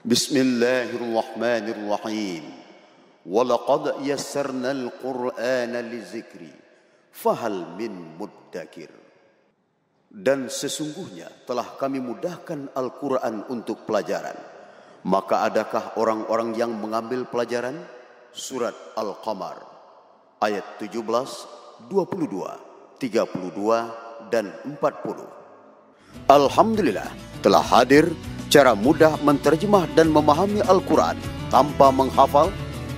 Bismillahirrahmanirrahim. Walaqad yassarnal Qur'ana lizikri fahal min muddakir. Dan sesungguhnya telah kami mudahkan Al-Quran untuk pelajaran. Maka adakah orang-orang yang mengambil pelajaran? Surat Al-Qamar ayat 17, 22, 32 dan 40. Alhamdulillah telah hadir cara mudah menterjemah dan memahami Al-Quran tanpa menghafal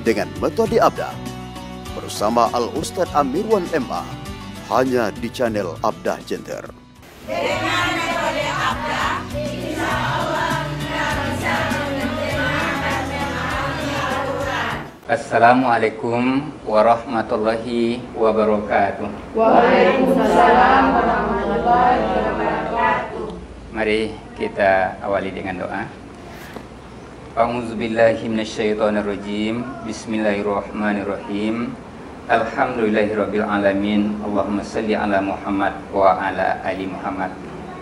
dengan metode Abdah bersama Al-Ustadz Amirwan MA hanya di channel Abdah Center. Dengan metode Abdah, insya Allah kita bisa menerjemah dan memahami Al-Quran. Assalamualaikum warahmatullahi wabarakatuh. Waalaikumsalam warahmatullahi wabarakatuh. Mari kita awali dengan doa. A'udzubillahi minasyaitonirrajim. Bismillahirrahmanirrahim. Alhamdulillahirabbil alamin. Allahumma shalli ala Muhammad wa ala ali Muhammad.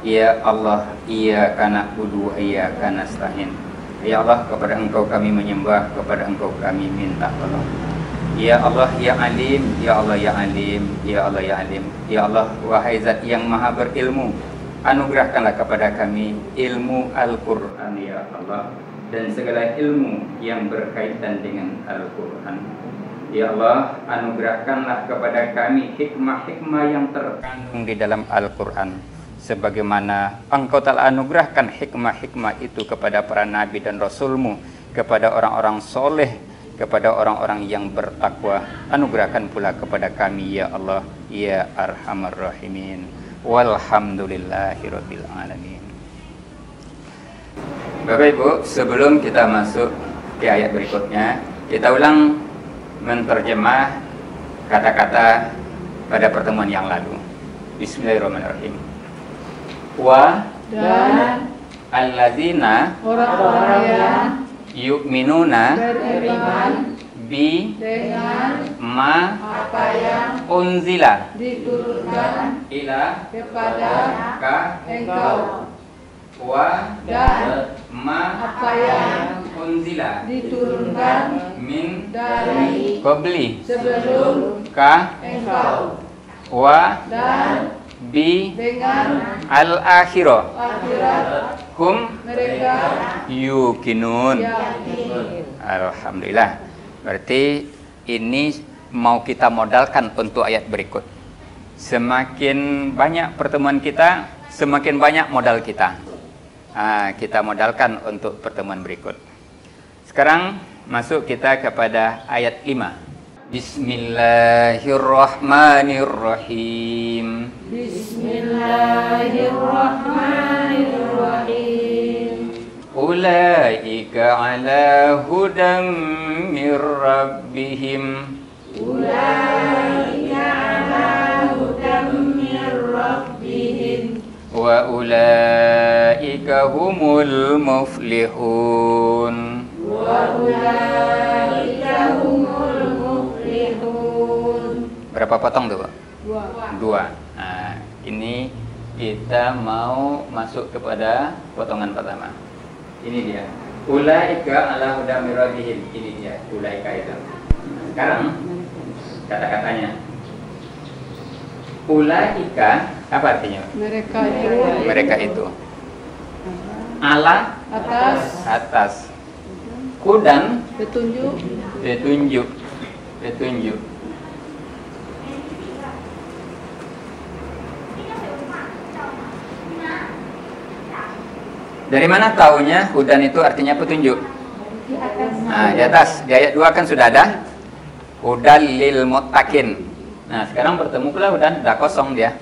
Ya Allah, iyyaka na'budu wa iyyaka nasta'in. Ya Allah, kepada Engkau kami menyembah, kepada Engkau kami minta tolong. Ya Allah, ya Alim, ya Allah, ya Alim, ya Allah, ya Alim. Ya Allah, wahai Zat yang Maha berilmu, anugerahkanlah kepada kami ilmu Al-Quran ya Allah, dan segala ilmu yang berkaitan dengan Al-Quran. Ya Allah, anugerahkanlah kepada kami hikmah-hikmah yang terkandung di dalam Al-Quran, sebagaimana Engkau telah anugerahkan hikmah-hikmah itu kepada para nabi dan rasulmu, kepada orang-orang soleh, kepada orang-orang yang bertakwa. Anugerahkan pula kepada kami ya Allah, ya Arhamar Rahimin. Walhamdulillahirabbil alamin. Bapak Ibu, sebelum kita masuk ke ayat berikutnya, kita ulang menterjemah kata-kata pada pertemuan yang lalu. Bismillahirrahmanirrahim. Wa Dan alladzina orang-orang yang yu'minuna beriman bi dengan ma apa yang unzila diturunkan ila kepada ka engkau wa dan ma apa yang unzila diturunkan min dari qabli sebelum ka engkau wa dan bi dengan al akhirah akhirat hum mereka yuqinun. yakin. Alhamdulillah. Berarti ini mau kita modalkan untuk ayat berikut. Semakin banyak pertemuan kita, semakin banyak modal kita. Kita modalkan untuk pertemuan berikut. Sekarang masuk kita kepada ayat 5. Bismillahirrahmanirrahim. Bismillahirrahmanirrahim. Ulaika ala hudam mir rabbihim. Ulaika ala hudam mir rabbihim. Wa ulaika humul muflihun. Wa ulaika humul muflihun. Berapa potong tuh, Pak? Dua. Nah, ini kita mau masuk kepada potongan pertama. Ini dia. Ulaika ala hudam mir rabbihim. Ini dia, ulaika itu. Sekarang kata-katanya. Ulaika apa artinya? Mereka itu Mereka itu. Ala atas. Hudan petunjuk. Petunjuk. Dari mana taunya hudan itu artinya petunjuk? Nah, di atas, di ayat 2 kan sudah ada hudal lil muttaqin. Nah, sekarang bertemu pula hudan, sudah kosong dia.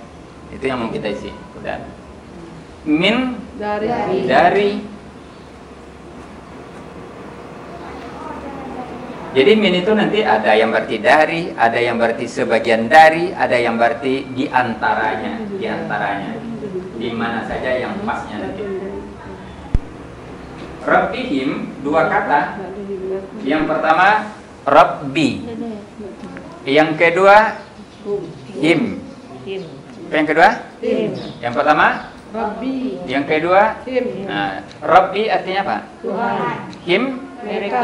Itu yang mau kita isi, hudan. Min dari. Jadi min itu nanti ada yang berarti dari, ada yang berarti sebagian dari, ada yang berarti di antaranya. Di mana saja yang pasnya nanti. Rabbihim, dua kata. Yang pertama Rabbi, yang kedua him. Yang kedua? Yang pertama Rabbi. Yang kedua, Him. Rabbi artinya apa? Tuhan. Him. Mereka.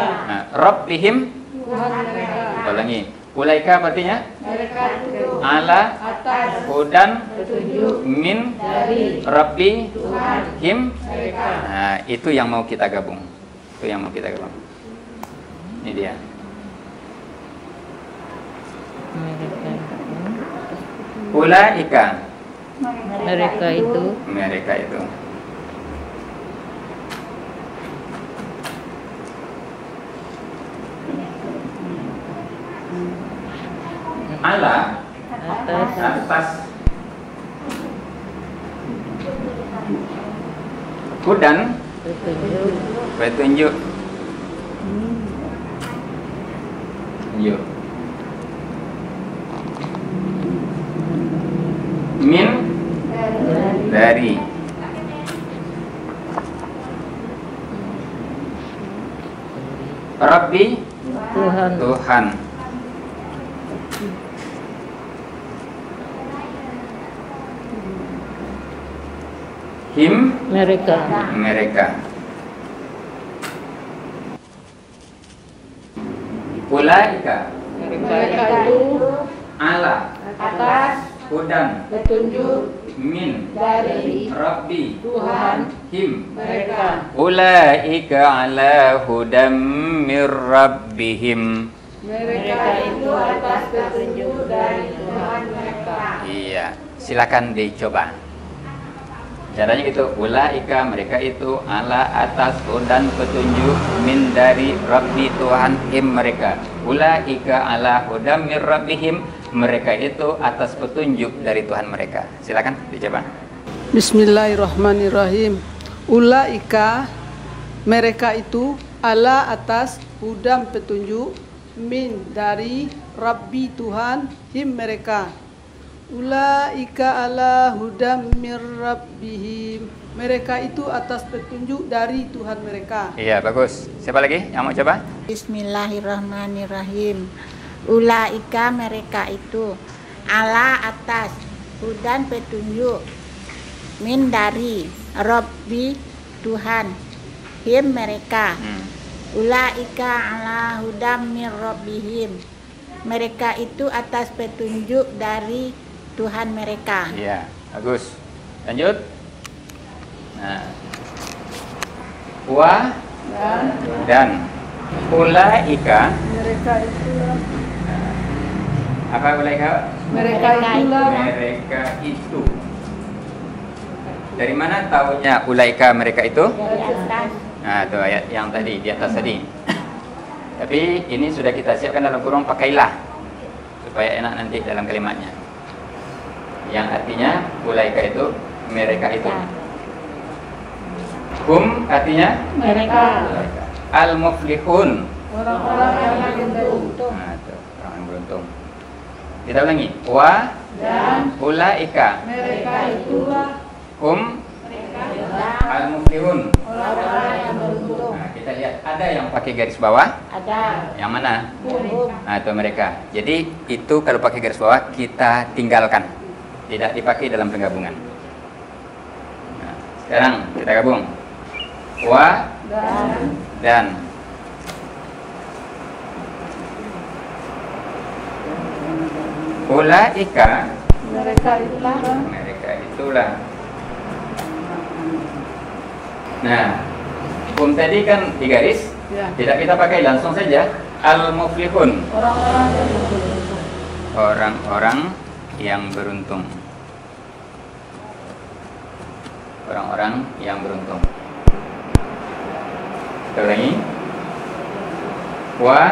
Rabbihim. Tuhan mereka. Ulangi. Ulaika artinya Mereka itu ala atas hudan petunjuk min dari Rabbi Tuhan him. mereka. Nah, itu yang mau kita gabung. Itu yang mau kita gabung. Ini dia. Ulaika. Mereka itu Mereka itu. Ala atas hudan petunjuk. Yuk. Min dari Rabbi Tuhan. Him mereka. Ulaika Mereka itu ala atas hudan petunjuk min dari Rabbi Tuhan him. mereka. Ulaika ala hudam mir rabbihim. Mereka itu atas petunjuk dari Tuhan mereka. Iya, silakan dicoba. Caranya gitu, ulaika mereka itu ala atas hudan petunjuk min dari Rabbi Tuhan him mereka. Ulaika ala hudam mir rabbihim, mereka itu atas petunjuk dari Tuhan mereka. Silakan dicoba. Bismillahirrahmanirrahim. Ulaika mereka itu ala atas hudam petunjuk min dari Rabbi Tuhan him mereka. Ulaika ala hudam mir rabbihim, mereka itu atas petunjuk dari Tuhan mereka. Iya, bagus. Siapa lagi yang mau coba? Bismillahirrahmanirrahim. Ulaika mereka itu ala atas hudan petunjuk min dari Rabbi Tuhan him mereka. Ulaika ala hudam mir rabbihim, mereka itu atas petunjuk dari Tuhan mereka. Iya, bagus. Lanjut. Nah, wa dan ulaika. Mereka itulah. Apa ulaika? Mereka itulah. Mereka itu. Dari mana tahunya ulaika mereka itu? Dari atas. Nah, itu ayat yang tadi di atas tadi. Tapi ini sudah kita siapkan dalam kurung pakailah supaya enak nanti dalam kalimatnya. Yang artinya ulaika itu mereka itu. Hum artinya Mereka al-muflihun. orang-orang yang beruntung. Nah, itu orang yang beruntung. Kita ulangi. Wa Dan ulaika mereka itulah hum al-muflihun. orang-orang yang beruntung. Nah, kita lihat ada yang pakai garis bawah. Ada Yang mana? hum. Nah, itu mereka. Jadi itu kalau pakai garis bawah kita tinggalkan, tidak dipakai dalam penggabungan. Nah, sekarang kita gabung. Wa dan ulaika mereka itulah. Nah, hum tadi kan di garis, Ya. tidak kita pakai langsung saja al-muflihun. Orang-orang yang beruntung. Orang-orang yang beruntung. Kita ulangi. Wa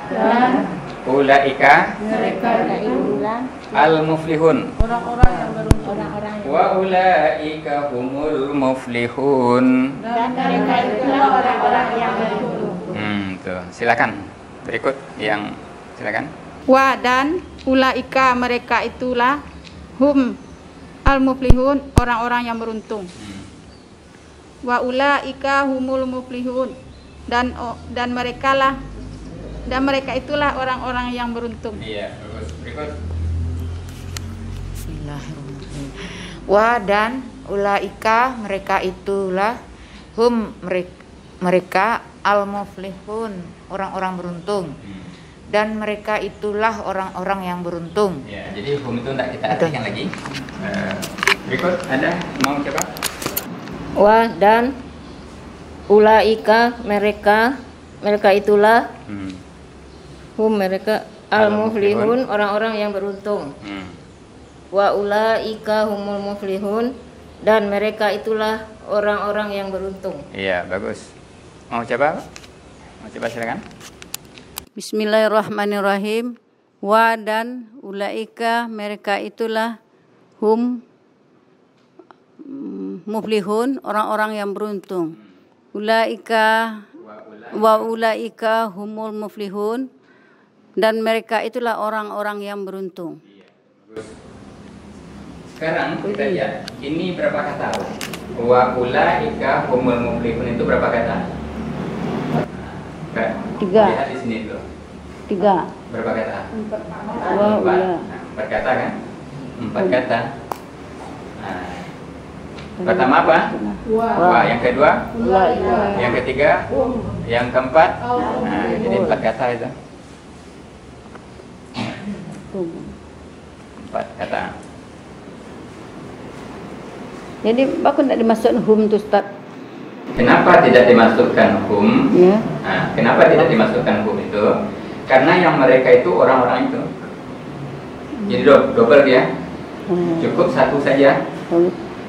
Dan ulaika mereka itu al-muflihun. Orang-orang yang beruntung. Orang-orang yang Wa ulaika humul muflihun. dan mereka itulah orang-orang yang beruntung. Tuh. Silakan. Berikut yang silakan. Wa dan ulaika mereka itulah hum al-muflihun, orang-orang yang beruntung. Wa ulaika humul muflihun, dan mereka itulah orang-orang yang beruntung. Iya, bagus. Berikut. Bismillahirrahmanirrahim. Wa dan ulaika mereka itulah hum mereka al-muflihun orang-orang beruntung. Dan mereka itulah orang-orang yang beruntung. Ya, jadi hum itu tidak kita artikan lagi. Berikut ada mau coba? Wa dan ulaika mereka itulah hum mereka al-muflihun orang-orang yang beruntung. Wa ulaika humul muflihun dan mereka itulah orang-orang yang beruntung. Iya, bagus. Mau coba? Mau coba silakan. Bismillahirrahmanirrahim. Wa dan ulaika mereka itulah hum muflihun orang-orang yang beruntung. Ulaika wa ulaika humul muflihun dan mereka itulah orang-orang yang beruntung. Sekarang kita lihat ini berapa kata? Wa ulaika humul muflihun itu berapa kata? 3. Lihat di sini dulu. 3. Berapa kata? 4. 4 kata kan? 4 kata. Nah, pertama apa? Wa. Yang kedua? Yang ketiga? Yang keempat? Nah, jadi 4 kata itu. 4 kata. Jadi aku tidak dimasukkan hum tu Ustaz. Kenapa tidak dimasukkan hum? Ya. Nah, kenapa tidak dimasukkan hum itu? Karena yang mereka itu orang-orang itu. Jadi double dia. Cukup satu saja.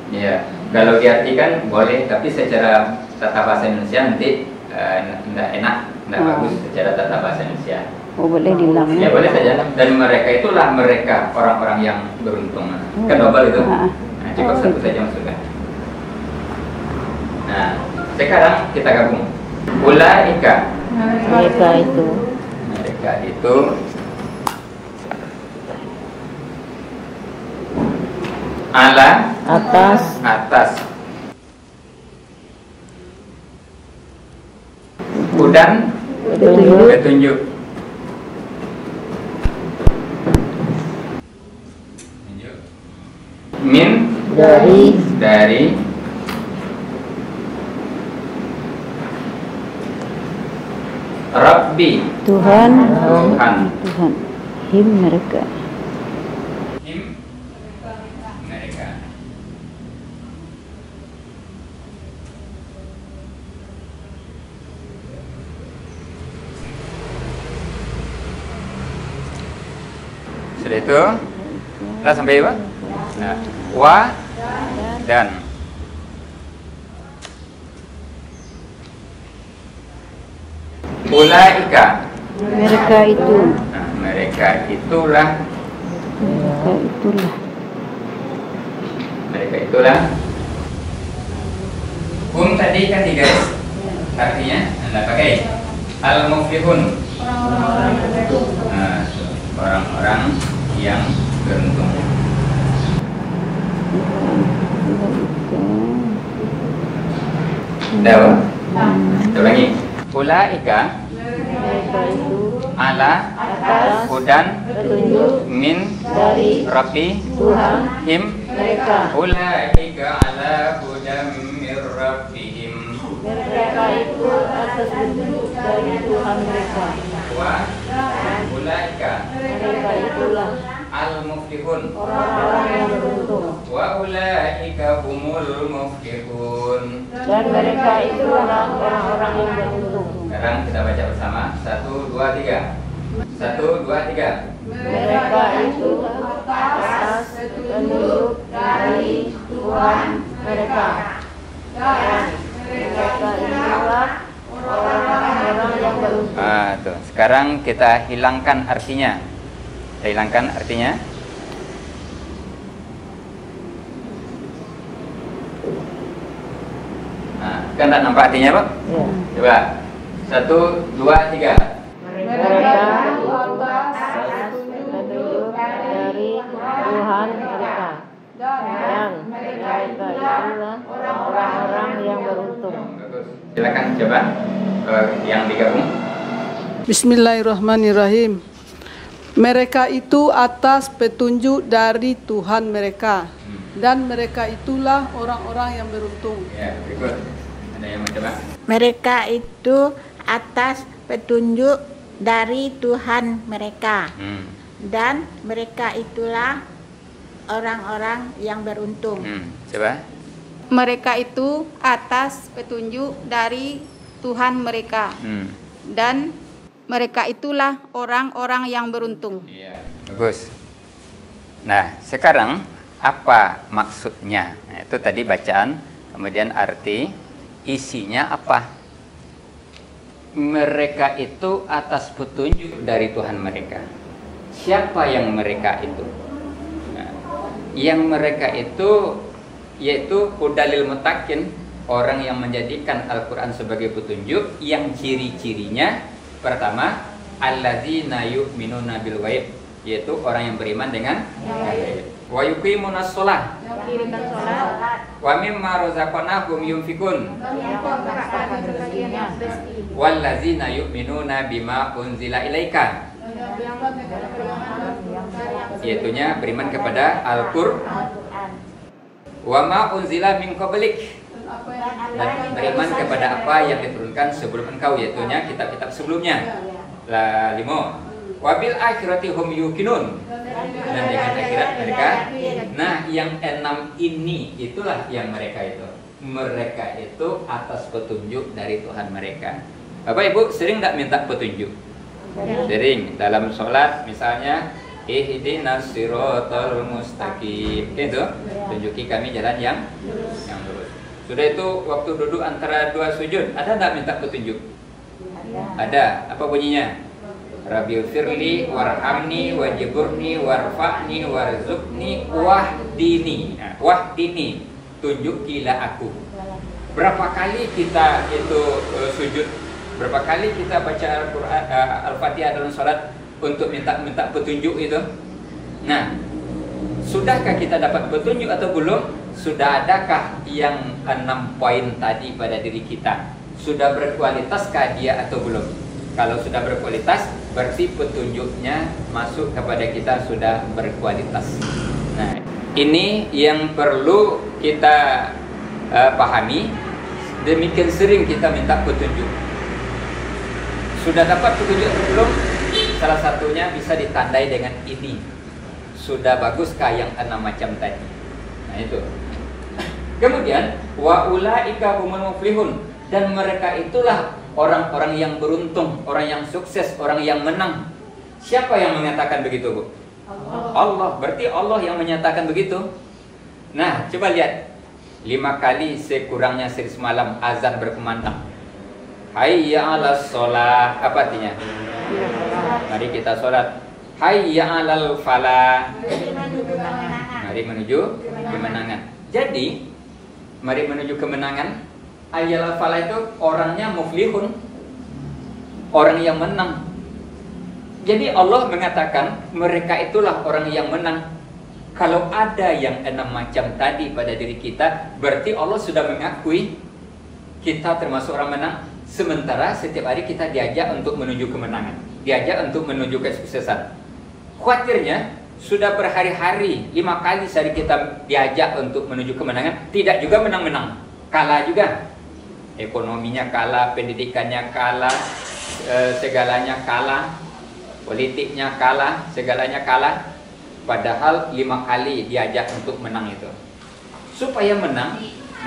Ya, kalau diartikan boleh, tapi secara tata bahasa Indonesia nanti tidak enak, tidak bagus secara tata bahasa Indonesia. Oh, boleh diulang. Ya boleh saja. Dan mereka itulah mereka orang-orang yang beruntung. Kan double itu. Nah, cukup satu saja masukkan. Nah, sekarang kita gabung. Ulaika. Mereka itu. Mereka itu ala atas hudan petunjuk. Min dari Rabbi Tuhan. Him mereka. Sudah itu, kita sampai apa? Nah, wa dan ulaika. Mereka itu. Nah, mereka itulah. Mereka itulah. Hum tadi kan 3 artinya Anda pakai al-muflihun. Nah, orang-orang yang beruntung. Dah, kita ulangi. Ulaika ala hudan min Rabbi him ulaika ala hudan min Rabbihim. Mereka itu atas petunjuk dari Tuhan mereka. Wa ulaika Mereka itulah al-muflihun. orang-orang yang beruntung. Wa ulaika humul muflihun. Dan mereka itulah orang-orang yang beruntung. Sekarang kita baca bersama. 1, 2, 3. 1, 2, 3. Mereka itu atas petunjuk dari Tuhan mereka. Dan mereka itulah orang-orang yang beruntung. Tuh. Sekarang kita hilangkan artinya. Kita hilangkan artinya. Nah, kan tak nampak artinya, Pak? Ya. Coba. 1, 2, 3. Mereka itu atas petunjuk dari Tuhan mereka. Dan mereka itulah orang-orang yang beruntung. Silakan coba yang digabung. Bismillahirrahmanirrahim. Mereka itu atas petunjuk dari Tuhan mereka dan mereka itulah orang-orang yang beruntung. Ya, berikut. Ada yang mau coba? Mereka itu atas petunjuk dari Tuhan mereka. Dan mereka itulah orang-orang yang beruntung. Coba. Mereka itu atas petunjuk dari Tuhan mereka. Dan mereka itulah orang-orang yang beruntung. Iya, bagus. Nah, sekarang apa maksudnya? Nah, itu tadi bacaan, kemudian arti, isinya apa? Mereka itu atas petunjuk dari Tuhan mereka. Siapa yang mereka itu? Nah, yang mereka itu yaitu hudalil mutakin, orang yang menjadikan Al-Quran sebagai petunjuk, yang ciri-cirinya pertama alladzina yu'minuna bil ghaib, yaitu orang yang beriman dengan ghaib. Wa yuqimunas shalah, wa mimma razaqnahum yunfikun, wallazina yu'minuna bima unzila ilaika, yaitunya beriman kepada Al-Qur'an, wa ma unzila min qablik, dan beriman kepada apa yang diturunkan sebelum engkau, yaitunya kitab-kitab sebelumnya. La limo wabil akhirati hum yuqinun, dan dengan akhirat mereka. Nah, yang 6 ini itulah yang mereka itu. Mereka itu atas petunjuk dari Tuhan mereka. Bapak Ibu sering tidak minta petunjuk? Sering. Dalam sholat misalnya, ihdinas siratal mustaqim, gitu. Tunjuki kami jalan yang lurus. Sudah itu waktu duduk antara dua sujud, ada tidak minta petunjuk? Ada. Apa bunyinya? Rabbil firli warhamni wajiburni warfa'ni warzuqni wahdini. Nah, wahdini, tunjukilah aku. Berapa kali kita itu sujud? Berapa kali kita baca Al-Quran, Al-Fatihah dalam sholat untuk minta petunjuk itu? Nah, sudahkah kita dapat petunjuk atau belum? Sudah adakah yang 6 poin tadi pada diri kita? Sudah berkualitaskah dia atau belum? Kalau sudah berkualitas, berarti petunjuknya masuk kepada kita sudah berkualitas. Nah, ini yang perlu kita pahami. Demikian sering kita minta petunjuk. Sudah dapat petunjuk atau belum? Salah satunya bisa ditandai dengan ini. Sudah baguskah yang 6 macam tadi? Nah, itu. Kemudian wa ulaika humul muflihun, dan mereka itulah orang-orang yang beruntung, orang yang sukses, orang yang menang. Siapa yang mengatakan begitu, Bu? Allah. Berarti Allah yang menyatakan begitu. Nah, coba lihat. 5 kali sekurangnya semalam azan berkumandang. Hayya 'alas shalah, apa artinya? Mari kita sholat. Hayya 'alal falah, mari menuju kemenangan. Jadi, mari menuju kemenangan. Hayya 'alal falah itu orangnya muflihun, orang yang menang. Jadi Allah mengatakan mereka itulah orang yang menang. Kalau ada yang 6 macam tadi pada diri kita, berarti Allah sudah mengakui kita termasuk orang menang. Sementara setiap hari kita diajak untuk menuju kemenangan, diajak untuk menuju kesuksesan. Khawatirnya sudah berhari-hari 5 kali sehari kita diajak untuk menuju kemenangan, tidak juga menang-menang, kalah juga. Ekonominya kalah, pendidikannya kalah, segalanya kalah, politiknya kalah, segalanya kalah. Padahal 5 kali diajak untuk menang itu. Supaya menang,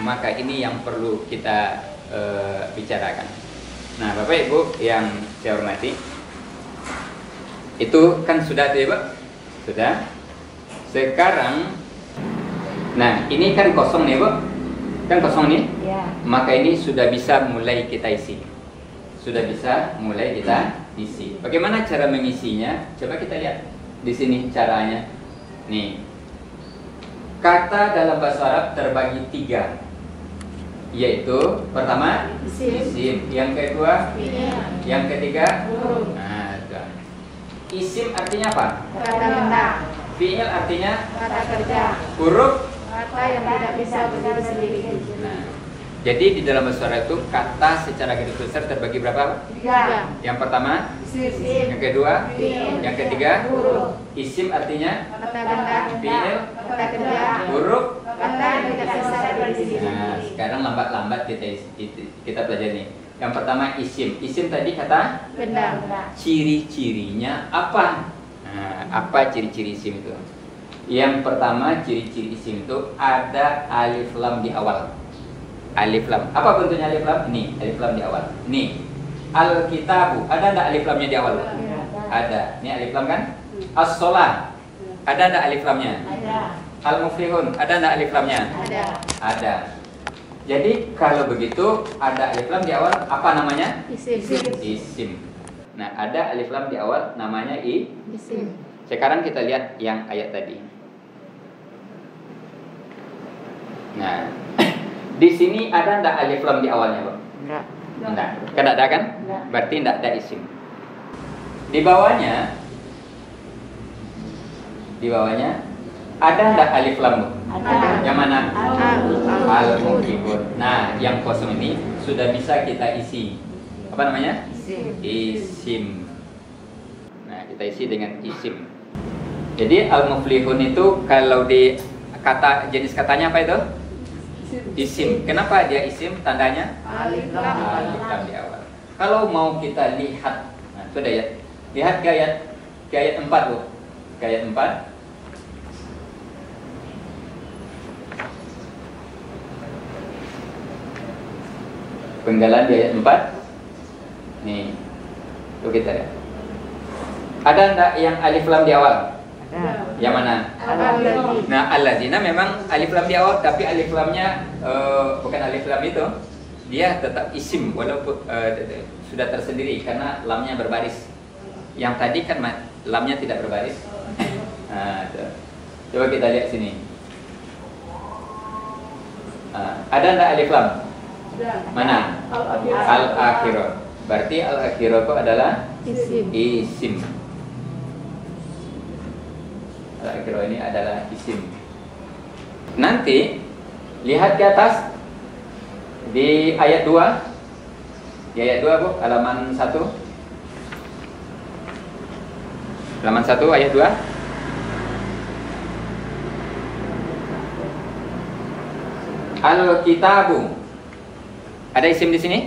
maka ini yang perlu kita bicarakan. Nah, Bapak Ibu yang saya hormati, itu kan sudah tuh ya, Pak? Sudah. Sekarang, nah ini kan kosong nih, Pak? Kan kosong nih? Ya. Maka ini sudah bisa mulai kita isi. Sudah bisa mulai kita isi. Bagaimana cara mengisinya? Coba kita lihat di sini caranya. Nih, kata dalam bahasa Arab terbagi 3, yaitu pertama isim, yang kedua yang ketiga huruf. Nah, isim artinya apa? Kata benda. Fi'il artinya Kata kerja. huruf Kata yang tidak bisa berdiri sendiri. Nah, Jadi di dalam bahasa Arab itu kata secara garis besar terbagi berapa? 3. Yang pertama, Isim. yang kedua, Fi'il. yang ketiga, Huruf. isim artinya Kata benda, fi'il, kata kerja, huruf. kata tidak bisa berdiri. Nah, sekarang lambat-lambat kita pelajari. Yang pertama isim. Isim tadi kata Benda. ciri-cirinya apa? Nah, apa ciri-ciri isim itu? Yang pertama ciri-ciri isim itu ada alif lam di awal. Alif lam. Apa bentuknya alif lam? Ini alif lam di awal. Nih. Al-kitabu. Ada enggak alif lamnya di awal? Ada. Ini alif lam kan? As-shalah. Ada enggak alif lamnya? Ada. Al-muflihun. Ada enggak alif lamnya? Ada. Ada. Jadi kalau begitu ada alif lam di awal apa namanya? Isim. Isim. Nah, ada alif lam di awal namanya Isim. Sekarang kita lihat yang ayat tadi. Nah, di sini ada enggak alif lam di awalnya, Pak? Enggak. Enggak. Kan ada kan? Enggak. Berarti enggak ada isim. Di bawahnya ada enggak alif lam, Bu? Ada. Yang mana? Al-Muflihun. Nah, yang kosong ini sudah bisa kita isi. Apa namanya? Isim. Isim. Nah, kita isi dengan isim. Jadi al-muflihun itu kalau di kata jenis katanya apa itu? Isim. Kenapa dia isim? Tandanya Alif lam. alif lam di awal. Kalau mau kita lihat, nah sudah ya. Lihat ke ayat 4, Bu. Ke ayat 4. Penggalan di ayat 4. Nih. Tuh kita lihat. Ada enggak yang alif lam di awal? Ada. Yang mana? Al-Ladzi. Nah, alladzina memang alif lam di awal, tapi alif lamnya bukan alif lam itu. Dia tetap isim walaupun sudah tersendiri karena lamnya berbaris. Yang tadi kan lamnya tidak berbaris. Nah, tuh. Coba kita lihat sini. Ada enggak alif lam? Mana? Al-akhirah. Berarti al-akhirah itu adalah isim. Al-akhirah ini adalah isim. Nanti lihat ke atas di ayat 2. Di ayat 2, Bu, halaman 1. Halaman 1 ayat 2. Al-kitabu. Ada isim di sini?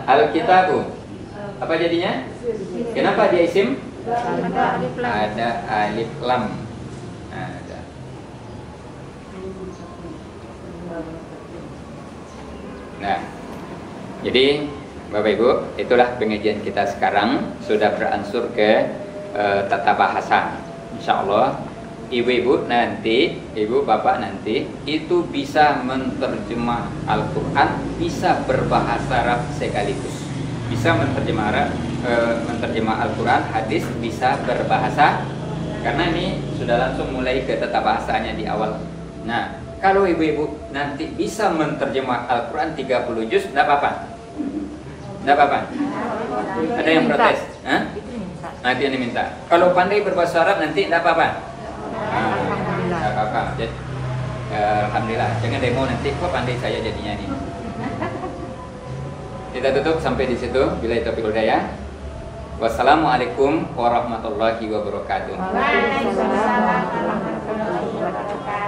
Al-kitabu. Apa jadinya? Kenapa dia isim? Ada alif lam. Ada. Nah, jadi Bapak Ibu, itulah pengajian kita sekarang. Sudah beransur ke tata bahasa. Insya Allah ibu-ibu nanti, ibu bapak nanti itu bisa menerjemah Al-Quran, bisa berbahasa Arab sekaligus, bisa menerjemah Al-Quran, hadis, bisa berbahasa. Karena ini sudah langsung mulai ke tata bahasanya di awal. Nah, kalau ibu-ibu nanti bisa menerjemah Al-Quran 30 juz, enggak apa-apa? Enggak apa-apa? Ada yang protes? Hah? Nanti yang diminta. Kalau pandai berbahasa Arab nanti enggak apa-apa? Enggak apa-apa. Alhamdulillah. Jangan demo nanti kok pandai saya jadinya nih. Kita tutup sampai di situ. Billahi taufiq wal hidayah. Wassalamualaikum warahmatullahi wabarakatuh. Waalaikumsalam warahmatullahi wabarakatuh.